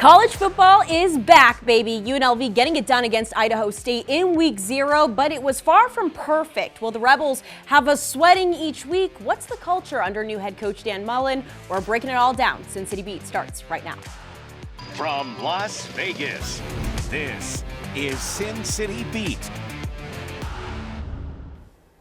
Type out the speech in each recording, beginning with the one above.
College football is back, baby. UNLV getting it done against Idaho State in week 0, but it was far from perfect. Will the Rebels have us sweating each week? What's the culture under new head coach Dan Mullen? We're breaking it all down. Sin City Beat starts right now. From Las Vegas, this is Sin City Beat.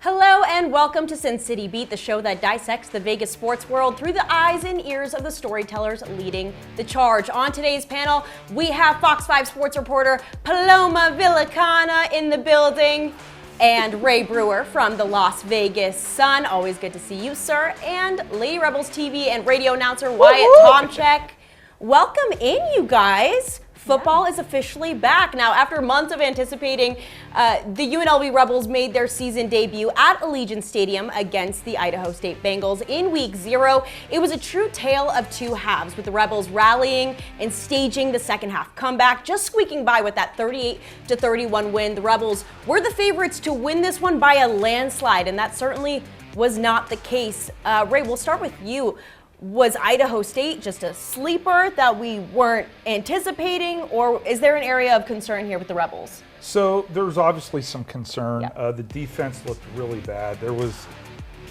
Hello and welcome to Sin City Beat, the show that dissects the Vegas sports world through the eyes and ears of the storytellers leading the charge. On today's panel, we have Fox 5 sports reporter Paloma Villacana in the building and Ray Brewer from the Las Vegas Sun. Always good to see you, sir. And Lady Rebels TV and radio announcer Wyatt Tomczyk. Welcome in, you guys. Football is officially back. Now, after months of anticipating, the UNLV Rebels made their season debut at Allegiant Stadium against the Idaho State Bengals in week 0. It was a true tale of two halves, with the Rebels rallying and staging the second half comeback, just squeaking by with that 38-31 win. The Rebels were the favorites to win this one by a landslide, and that certainly was not the case. Ray, we'll start with you. Was Idaho State just a sleeper that we weren't anticipating, or is there an area of concern here with the Rebels? So there's obviously some concern. The defense looked really bad. There was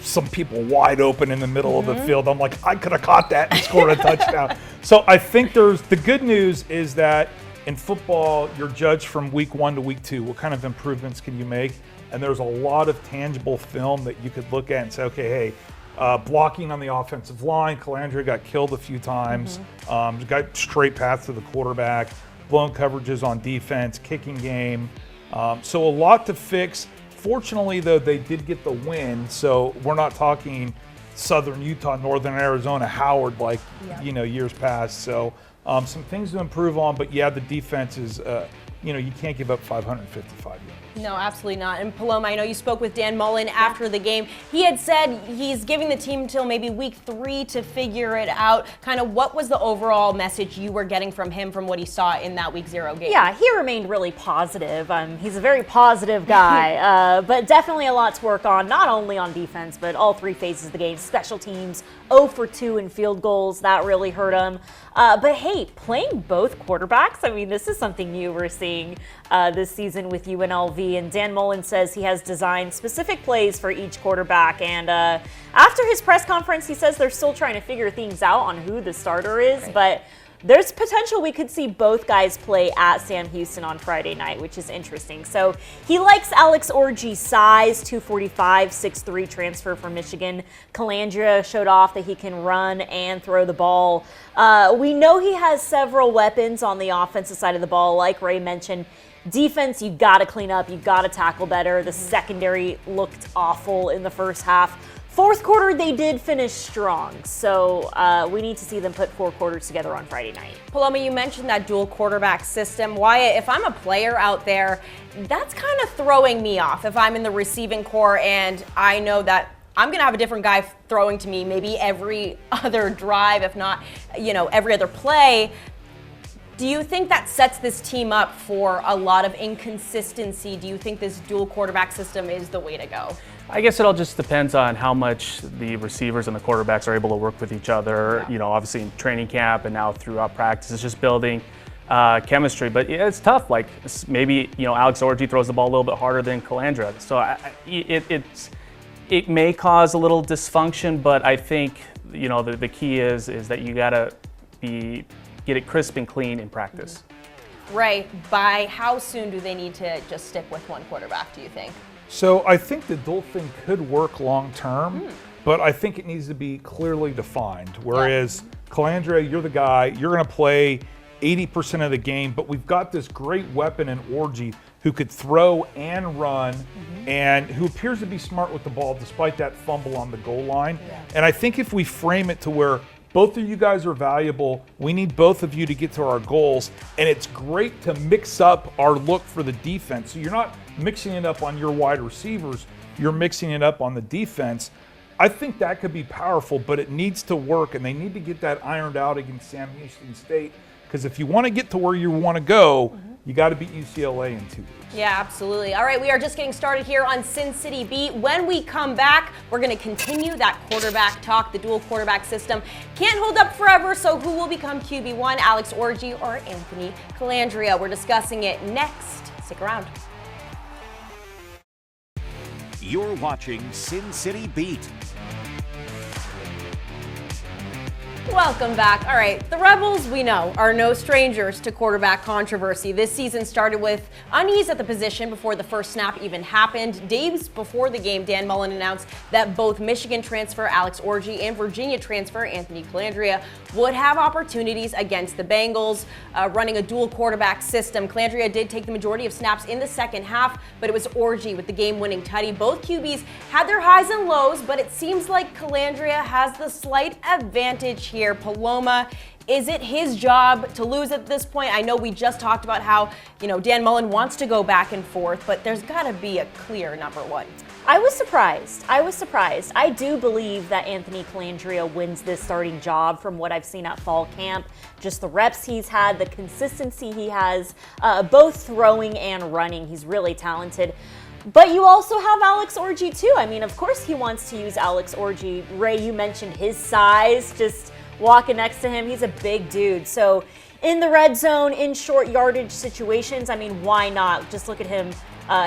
some people wide open in the middle of the field. I'm like, I could have caught that and scored a touchdown. So I think the good news is that in football, you're judged from week 1 to week 2. What kind of improvements can you make? And there's a lot of tangible film that you could look at and say, okay, hey, blocking on the offensive line. Calandra got killed a few times. Got straight paths to the quarterback. Blown coverages on defense. Kicking game. So a lot to fix. Fortunately, though, they did get the win. So we're not talking Southern Utah, Northern Arizona, Howard like years past. So some things to improve on. But yeah, the defense is you can't give up 555 yards. No, absolutely not. And Paloma, I know you spoke with Dan Mullen after the game. He had said he's giving the team until maybe week 3 to figure it out. Kind of what was the overall message you were getting from him from what he saw in that week 0 game? Yeah, he remained really positive. He's a very positive guy, but definitely a lot to work on, not only on defense, but all 3 phases of the game. Special teams, 0 for 2 in field goals. That really hurt him. But hey, playing both quarterbacks, I mean, this is something new we're seeing this season with UNLV. And Dan Mullen says he has designed specific plays for each quarterback. And after his press conference, he says they're still trying to figure things out on who the starter is. Right. But there's potential we could see both guys play at Sam Houston on Friday night, which is interesting. So he likes Alex Orji's size, 245, 6'3", transfer from Michigan. Calandra showed off that he can run and throw the ball. We know he has several weapons on the offensive side of the ball, like Ray mentioned. Defense, you got to clean up. You got to tackle better. The secondary looked awful in the first half. Fourth quarter, they did finish strong. So we need to see them put 4 quarters together on Friday night. Paloma, you mentioned that dual quarterback system. Wyatt, if I'm a player out there, that's kind of throwing me off. If I'm in the receiving corps and I know that I'm going to have a different guy throwing to me maybe every other drive, if not, every other play. Do you think that sets this team up for a lot of inconsistency? Do you think this dual quarterback system is the way to go? I guess it all just depends on how much the receivers and the quarterbacks are able to work with each other. Yeah. Obviously in training camp and now throughout practice, it's just building chemistry. But yeah, it's tough. Like maybe Alex Orji throws the ball a little bit harder than Calandra, so it may cause a little dysfunction. But I think the key is that you gotta get it crisp and clean in practice. Right. By how soon do they need to just stick with one quarterback, do you think? So I think the dual thing could work long term, but I think it needs to be clearly defined. Whereas Calandra, you're the guy, you're going to play 80% of the game, but we've got this great weapon in Orji who could throw and run and who appears to be smart with the ball despite that fumble on the goal line. And I think if we frame it to where both of you guys are valuable, we need both of you to get to our goals, and it's great to mix up our look for the defense. So you're not mixing it up on your wide receivers, you're mixing it up on the defense. I think that could be powerful, but it needs to work, and they need to get that ironed out against Sam Houston State, because if you want to get to where you want to go, you got to beat UCLA in 2 weeks. Yeah, absolutely. All right, we are just getting started here on Sin City Beat. When we come back, we're going to continue that quarterback talk. The dual quarterback system can't hold up forever, so who will become QB1, Alex Orji or Anthony Calandria? We're discussing it next. Stick around. You're watching Sin City Beat. Welcome back. All right, the Rebels, we know, are no strangers to quarterback controversy. This season started with unease at the position before the first snap even happened. Days before the game, Dan Mullen announced that both Michigan transfer Alex Orji and Virginia transfer Anthony Calandria would have opportunities against the Bengals, running a dual quarterback system. Calandria did take the majority of snaps in the second half, but it was Orji with the game-winning tutty. Both QBs had their highs and lows, but it seems like Calandria has the slight advantage here. Paloma, is it his job to lose at this point? I know we just talked about how, Dan Mullen wants to go back and forth, but there's got to be a clear number one. I was surprised. I do believe that Anthony Calandria wins this starting job from what I've seen at fall camp. Just the reps he's had, the consistency he has, both throwing and running. He's really talented. But you also have Alex Orji too. I mean, of course he wants to use Alex Orji. Ray, you mentioned his size, just walking next to him. He's a big dude. So in the red zone, in short yardage situations, I mean, why not? Just look at him,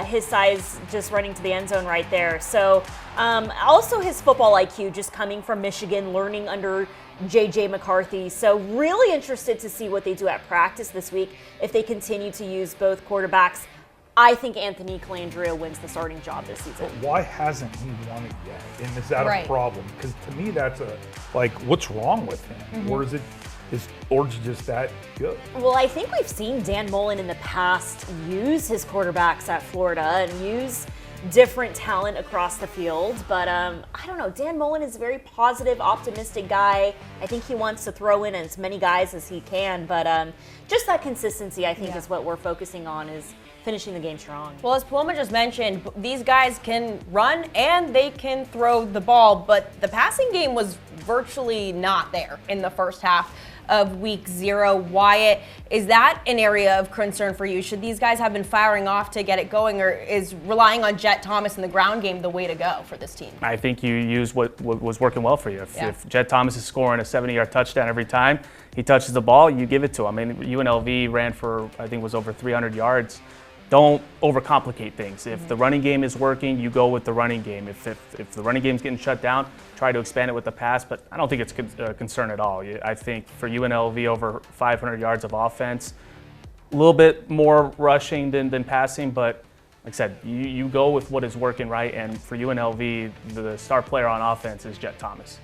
his size just running to the end zone right there. So also his football IQ just coming from Michigan, learning under J.J. McCarthy. So really interested to see what they do at practice this week if they continue to use both quarterbacks. I think Anthony Calandria wins the starting job this season. But why hasn't he won it yet? And is that a problem? Because to me, that's what's wrong with him? Mm-hmm. Or is Orji just that good? Well, I think we've seen Dan Mullen in the past use his quarterbacks at Florida and use different talent across the field. But I don't know. Dan Mullen is a very positive, optimistic guy. I think he wants to throw in as many guys as he can. But just that consistency, I think, is what we're focusing on, is finishing the game strong. Well, as Paloma just mentioned, these guys can run and they can throw the ball, but the passing game was virtually not there in the first half of week 0. Wyatt, is that an area of concern for you? Should these guys have been firing off to get it going, or is relying on Jet Thomas in the ground game the way to go for this team? I think you use what was working well for you. If Jet Thomas is scoring a 70-yard touchdown every time he touches the ball, you give it to him. I mean, UNLV ran for, I think it was over 300 yards. Don't overcomplicate things. If the running game is working, you go with the running game. If the running game's getting shut down, try to expand it with the pass, but I don't think it's a concern at all. I think for UNLV, over 500 yards of offense, a little bit more rushing than passing, but like I said, you go with what is working right, and for UNLV, the star player on offense is Jet Thomas.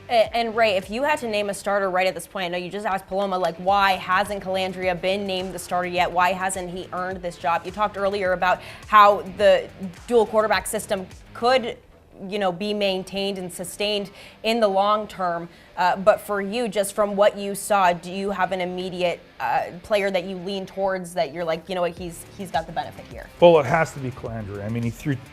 And Ray, if you had to name a starter right at this point, I know you just asked Paloma, why hasn't Calandria been named the starter yet? Why hasn't he earned this job? You talked earlier about how the dual quarterback system could, be maintained and sustained in the long term. But for you, just from what you saw, do you have an immediate player that you lean towards that you're like, he's got the benefit here? Well, it has to be Calandria. I mean,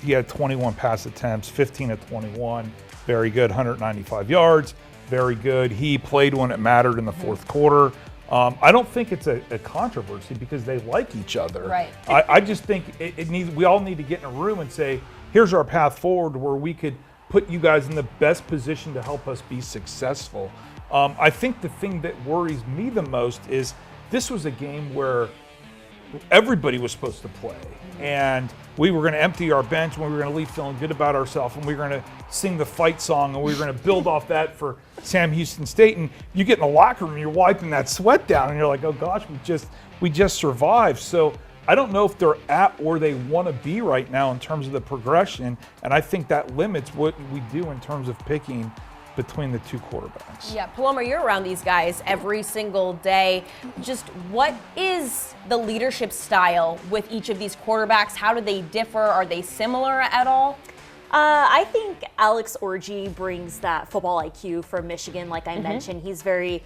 he had 21 pass attempts, 15 of 21. Very good, 195 yards, very good. He played when it mattered in the fourth quarter. I don't think it's a controversy because they like each other. Right. I just think we all need to get in a room and say, here's our path forward where we could put you guys in the best position to help us be successful. I think the thing that worries me the most is this was a game where everybody was supposed to play. And we were going to empty our bench and we were going to leave feeling good about ourselves, and we were going to sing the fight song, and we were going to build off that for Sam Houston State. And you get in the locker room and you're wiping that sweat down and you're like, oh gosh, we just survived. So I don't know if they're at where they want to be right now in terms of the progression. And I think that limits what we do in terms of picking between the two quarterbacks. Yeah, Paloma, you're around these guys every single day. Just what is the leadership style with each of these quarterbacks? How do they differ? Are they similar at all? I think Alex Orji brings that football IQ from Michigan, like I mentioned. He's very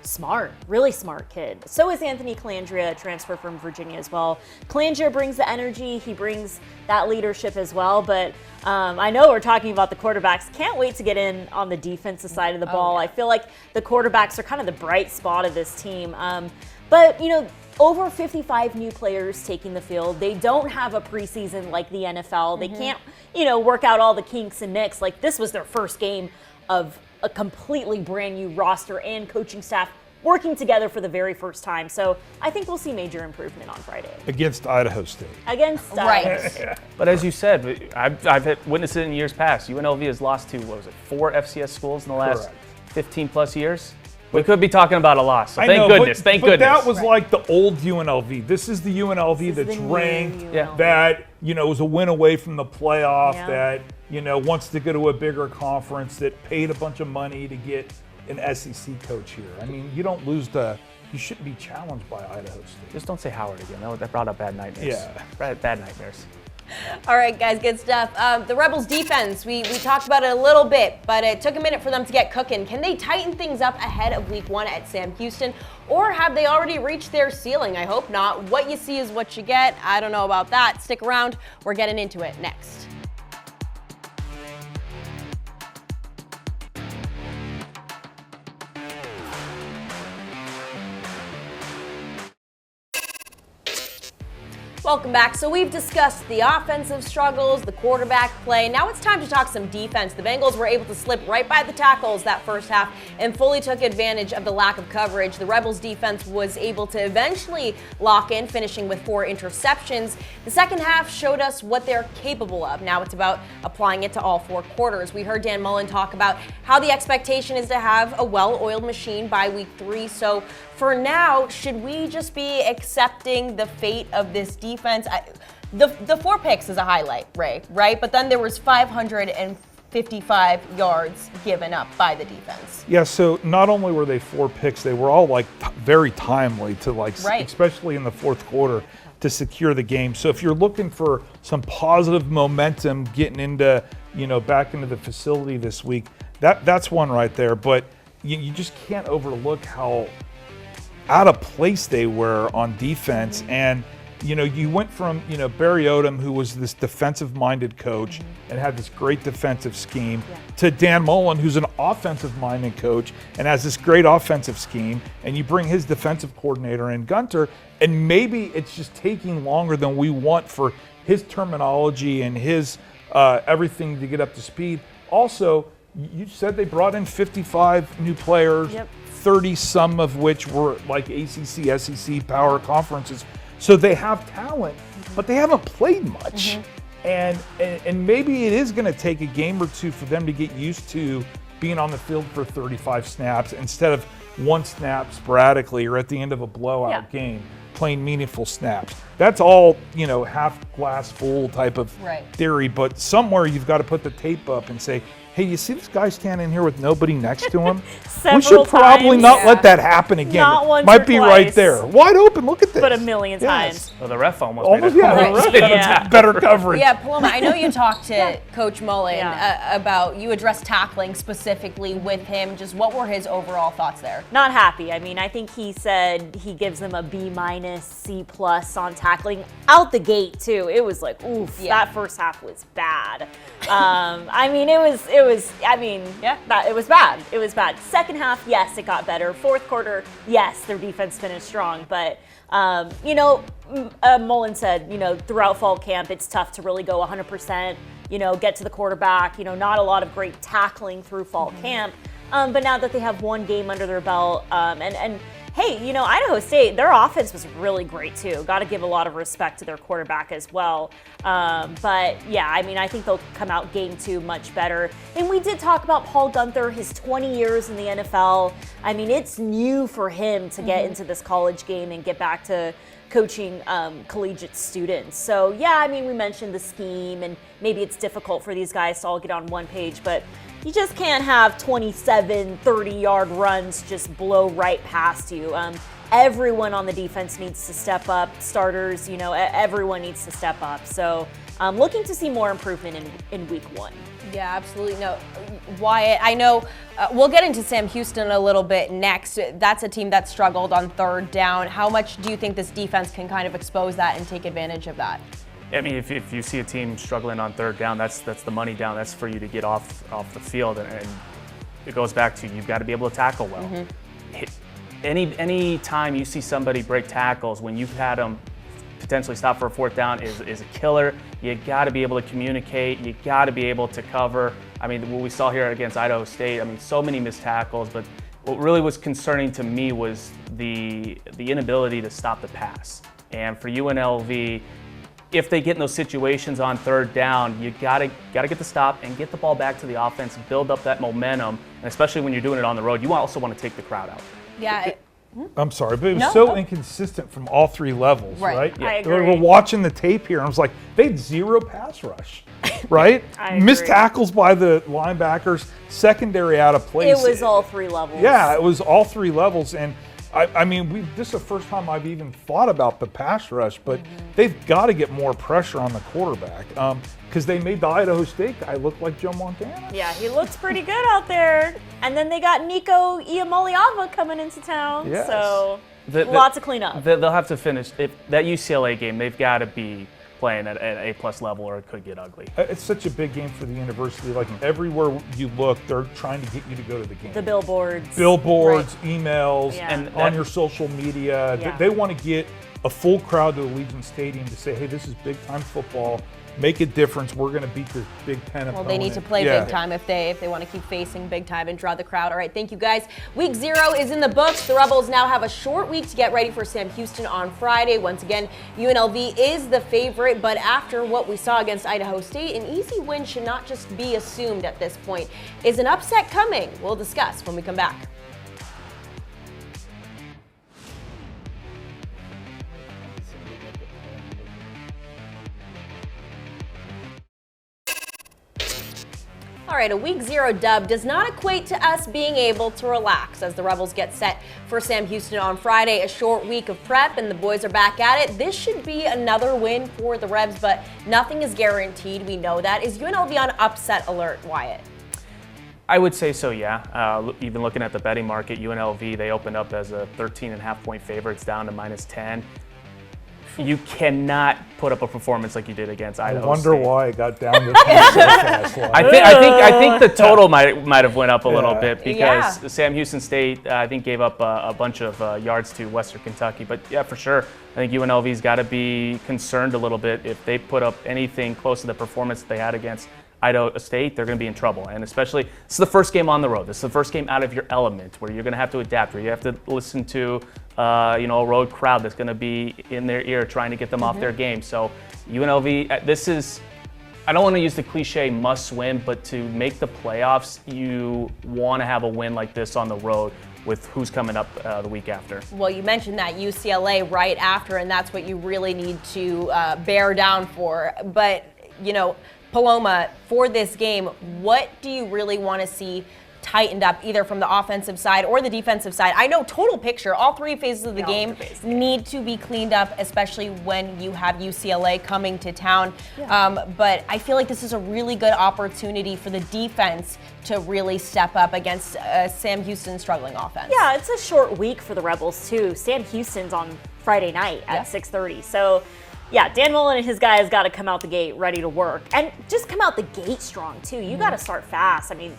smart, really smart kid. So is Anthony Calandria, a transfer from Virginia as well. Calandria brings the energy, he brings that leadership as well, but I know we're talking about the quarterbacks. Can't wait to get in on the defensive side of the ball. I feel like the quarterbacks are kind of the bright spot of this team. But, over 55 new players taking the field. They don't have a preseason like the NFL. They can't, work out all the kinks and nicks. Like, this was their first game of a completely brand new roster and coaching staff working together for the very first time. So I think we'll see major improvement on Friday. Against Idaho State. Right. But as you said, I've witnessed it in years past. UNLV has lost to, 4 FCS schools in the last 15 plus years? We could be talking about a loss, so thank goodness. But that was like the old UNLV. This is the UNLV that's ranked, that, was a win away from the playoff, that, wants to go to a bigger conference, that paid a bunch of money to get an SEC coach here. I mean, you shouldn't be challenged by Idaho State. Just don't say Howard again. That brought up bad nightmares. Yeah. Bad nightmares. All right, guys, good stuff. The Rebels defense, we talked about it a little bit, but it took a minute for them to get cooking. Can they tighten things up ahead of week 1 at Sam Houston, or have they already reached their ceiling? I hope not. What you see is what you get. I don't know about that. Stick around. We're getting into it next. Welcome back. So we've discussed the offensive struggles, the quarterback play. Now it's time to talk some defense. The Bengals were able to slip right by the tackles that first half and fully took advantage of the lack of coverage. The Rebels defense was able to eventually lock in, finishing with 4 interceptions. The second half showed us what they're capable of. Now it's about applying it to all 4 quarters. We heard Dan Mullen talk about how the expectation is to have a well-oiled machine by week 3. So for now, should we just be accepting the fate of this defense? The 4 picks is a highlight, Ray, right? But then there was 555 yards given up by the defense. Yeah, so not only were they 4 picks, they were all very timely to especially in the fourth quarter, to secure the game. So if you're looking for some positive momentum getting into, back into the facility this week, that's one right there. But you just can't overlook how out of place they were on defense. And you went from Barry Odom, who was this defensive-minded coach and had this great defensive scheme, to Dan Mullen, who's an offensive-minded coach and has this great offensive scheme, and you bring his defensive coordinator in, Gunter, and maybe it's just taking longer than we want for his terminology and his everything to get up to speed. Also, you said they brought in 55 new players. 30 some of which were like ACC, SEC power conferences. So they have talent, but they haven't played much. And maybe it is going to take a game or 2 for them to get used to being on the field for 35 snaps instead of 1 snap sporadically or at the end of a blowout game, playing meaningful snaps. That's all, half glass full type of theory, but somewhere you've got to put the tape up and say, hey, you see this guy standing here with nobody next to him? We should probably not let that happen again. Not once Might or be twice. right there. Wide open, look at this. But a million times. Well, the ref almost made it. Better coverage. Yeah, Paloma, I know you talked to Coach Mullen about, you addressed tackling specifically with him. Just what were his overall thoughts there? Not happy. I mean, I think he said he gives them a B-, C+ on tackling out the gate too. It was like, oof, that first half was bad. I mean, it was bad. It was bad. Second half, yes, it got better. Fourth quarter, yes, their defense finished strong. But, Mullen said, throughout fall camp, it's tough to really go 100%, get to the quarterback, not a lot of great tackling through fall camp. But now that they have 1 game under their belt, and hey, Idaho State, their offense was really great too. Got to give a lot of respect to their quarterback as well. But yeah, I mean, I think they'll come out game 2 much better. And we did talk about Paul Gunther, his 20 years in the NFL. I mean, it's new for him to get into this college game and get back to coaching collegiate students. So yeah, I mean, we mentioned the scheme and maybe it's difficult for these guys to all get on one page, but you just can't have 27, 30-yard runs just blow right past you. Everyone on the defense needs to step up. Starters, everyone needs to step up. So looking to see more improvement in week 1. Yeah, absolutely. No, Wyatt, I know we'll get into Sam Houston a little bit next. That's a team that struggled on 3rd down. How much do you think this defense can kind of expose that and take advantage of that? I mean, if you see a team struggling on 3rd down, that's the money down. That's for you to get off the field, and it goes back to you've got to be able to tackle well. any time you see somebody break tackles when you've had them potentially stop for a fourth down is a killer. You got to be able to communicate. You got to be able to cover. I mean, what we saw here against Idaho State, I mean, so many missed tackles, but what really was concerning to me was the inability to stop the pass. And for UNLV, if they get in those situations on third down, you gotta get the stop and get the ball back to the offense, build up that momentum, and especially when you're doing it on the road, you also want to take the crowd out. Yeah. I'm sorry, but it was so inconsistent from all three levels, right? Yeah. I agree. We're watching the tape here, and I was like, they had 0 pass rush, right? I Missed agree. tackles by the linebackers, secondary out of place. It was all 3 levels. Yeah, it was all 3 levels, and I mean, this is the first time I've even thought about the pass rush, but they've got to get more pressure on the quarterback because they made the Idaho State guy look like Joe Montana. Yeah, he looks pretty good out there. And then they got Nico Iamaleava coming into town, Yes. so lots to clean up. They'll have to finish that UCLA game. They've got to be playing at an A+ level, or it could get ugly. It's such a big game for the university. Like everywhere you look, they're trying to get you to go to the game. The billboards. Emails, Yeah. and on your social media. Yeah. They want to get a full crowd to the Allegiant Stadium to say, hey, this is big time football. Make a difference. We're going to beat this Big Ten opponent. Well, they need to play big time if they want to keep facing big time and draw the crowd. All right, thank you guys. Week 0 is in the books. The Rebels now have a short week to get ready for Sam Houston on Friday. Once again, UNLV is the favorite, but after what we saw against Idaho State, an easy win should not just be assumed at this point. Is an upset coming? We'll discuss when we come back. All right, a week 0 dub does not equate to us being able to relax as the Rebels get set for Sam Houston on Friday. A short week of prep and the boys are back at it. This should be another win for the Rebs, but nothing is guaranteed. We know that. Is UNLV on upset alert, Wyatt? I would say so, yeah. Even looking at the betting market, UNLV, they opened up as a 13.5-point favorite. It's down to -10. You cannot put up a performance like you did against Idaho State. I wonder why it got down to 10 so fast. I think the total might have went up a little bit because Sam Houston State I think gave up a bunch of yards to Western Kentucky. But yeah, for sure, I think UNLV's got to be concerned a little bit if they put up anything close to the performance that they had against Idaho State. They're going to be in trouble, and especially this is the first game on the road. This is the first game out of your element where you're going to have to adapt, where you have to listen to a road crowd that's going to be in their ear trying to get them off their game. So UNLV, this is, I don't want to use the cliche must win, but to make the playoffs, you want to have a win like this on the road with who's coming up the week after. Well, you mentioned that UCLA right after, and that's what you really need to bear down for. But, Paloma, for this game, what do you really want to see tightened up either from the offensive side or the defensive side? I know total picture, all 3 phases of the game need to be cleaned up, especially when you have UCLA coming to town. Yeah. But I feel like this is a really good opportunity for the defense to really step up against Sam Houston's struggling offense. Yeah, it's a short week for the Rebels too. Sam Houston's on Friday night at 6:30. So yeah, Dan Mullen and his guys got to come out the gate ready to work, and just come out the gate strong too. You got to start fast. I mean,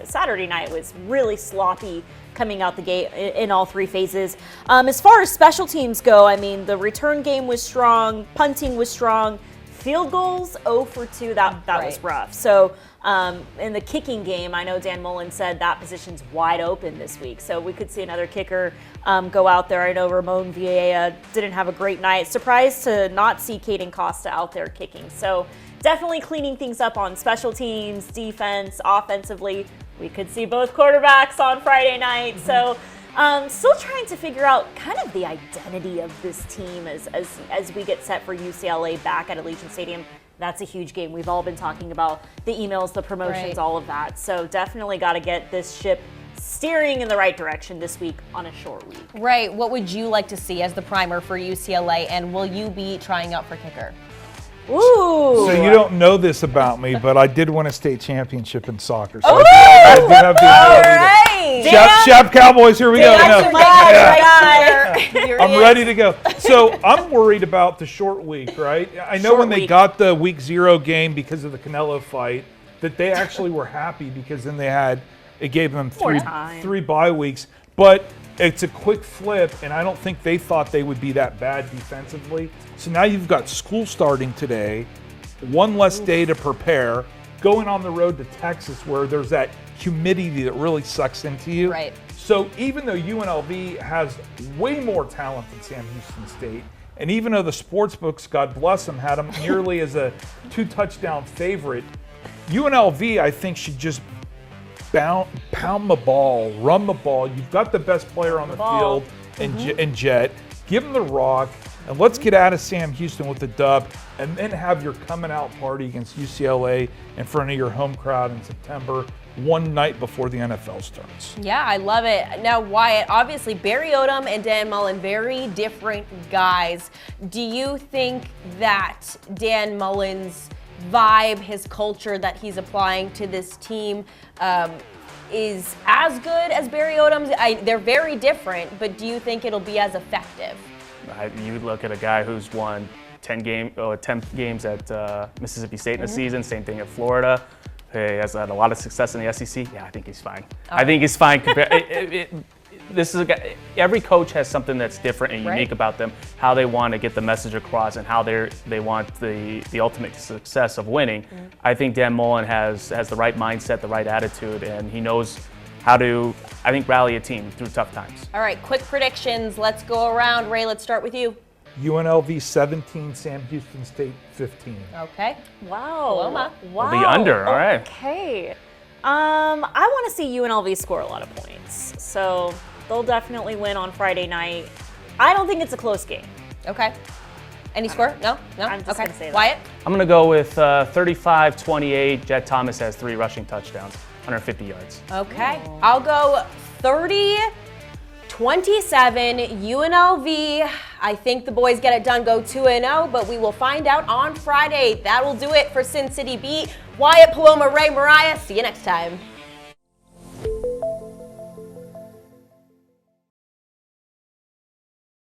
Saturday night was really sloppy coming out the gate in all 3 phases. As far as special teams go, I mean, the return game was strong, punting was strong, field goals 0 for 2. That was rough. So in the kicking game, I know Dan Mullen said that position's wide open this week, so we could see another kicker go out there. I know Ramon Villa didn't have a great night. Surprised to not see Caden Costa out there kicking. So definitely cleaning things up on special teams, defense, offensively. We could see both quarterbacks on Friday night. So still trying to figure out kind of the identity of this team as we get set for UCLA back at Allegiant Stadium. That's a huge game. We've all been talking about the emails, the promotions, all of that. So definitely got to get this ship steering in the right direction this week on a short week. Right. What would you like to see as the primer for UCLA, and will you be trying out for kicker? Ooh. So you don't know this about me, but I did win a state championship in soccer. So I did have the ability to Shap Cowboys, here we go. I'm ready to go. So I'm worried about the short week, right? I know when they got the week 0 game because of the Canelo fight, that they actually were happy because then it gave them three bye weeks. But It's a quick flip, and I don't think they thought they would be that bad defensively. So now you've got school starting today, one less day to prepare, going on the road to Texas where there's that humidity that really sucks into you. Right. So even though UNLV has way more talent than Sam Houston State, and even though the sports books, God bless them, had them nearly as a 2-touchdown favorite, UNLV, I think, should just pound the ball, run the ball. You've got the best player on the field in Jet. Give him the rock, and let's get out of Sam Houston with the dub, and then have your coming out party against UCLA in front of your home crowd in September, one night before the NFL starts. Yeah, I love it. Now, Wyatt, obviously Barry Odom and Dan Mullen, very different guys. Do you think that Dan Mullen's vibe, his culture that he's applying to this team is as good as Barry Odom's? They're very different, but do you think it'll be as effective? You look at a guy who's won 10 games at Mississippi State in a season, same thing at Florida. He has had a lot of success in the SEC. Yeah, I think he's fine. I think he's fine. This is a guy, every coach has something that's different and unique about them, how they want to get the message across and how they want the ultimate success of winning. I think Dan Mullen has the right mindset, the right attitude, and he knows how to, I think, rally a team through tough times. All right, quick predictions. Let's go around. Ray, let's start with you. UNLV 17, Sam Houston State 15. Okay. Wow. Paloma. Wow. The under, all right. Okay. I want to see UNLV score a lot of points. So they'll definitely win on Friday night. I don't think it's a close game. Okay. Any score? No? I'm just gonna say that. Wyatt? I'm going to go with 35-28. Jet Thomas has 3 rushing touchdowns, 150 yards. Okay. I'll go 30-27 UNLV. I think the boys get it done, go 2-0, but we will find out on Friday. That will do it for Sin City Beat. Wyatt, Paloma, Ray, Mariah. See you next time.